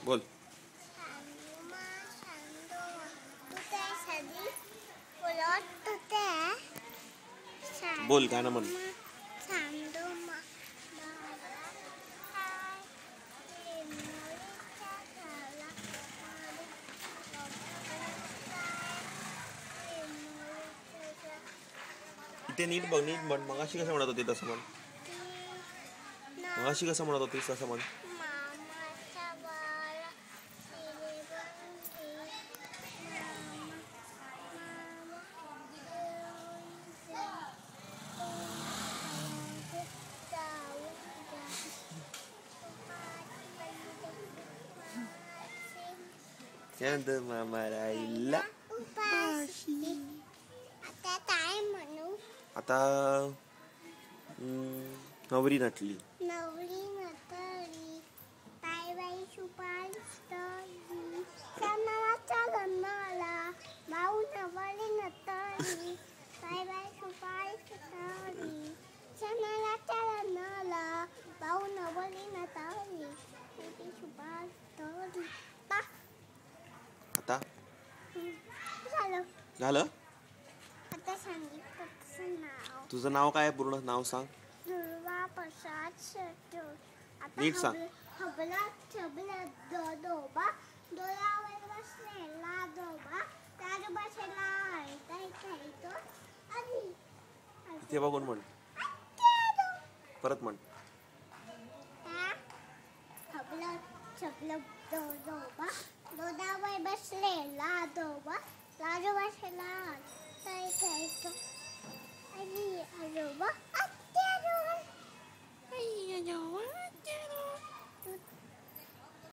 बोल. बोल गाणं म्हण. इथे नीट बघ, नीट म्हण. मगाशी कसं म्हणत होती तसं म्हण. मगाशी कसं म्हणत होतीस तसं म्हण. चांद मामा राहिला आता नवरी नटली. बाय बाय सुपारी स्टोरी. सणाच्या लग्नाला भाऊ नवरी नटली. बाय बाय सुपारी स्टोरी. सणाच्या लग्नाला भाऊ नवरी नटली. सुपारी स्टोरी. आता झालं झालं. आता सांगितलं नाव. तुझं नाव काय आहे? पूर्ण नाव सांग. दुर्वा प्रसाद शेट्टी. नीट सांग. हबला छबला दोबा डोळ्यावर बसलेला दोबा तार बसला ऐकायचो आधी. इथे बघून म्हण. परत म्हण. हबला छबला दोबा डोळ्यावर बसलेला दोबा तार बसला ऐकायचो आधी. आजोबा आत्या.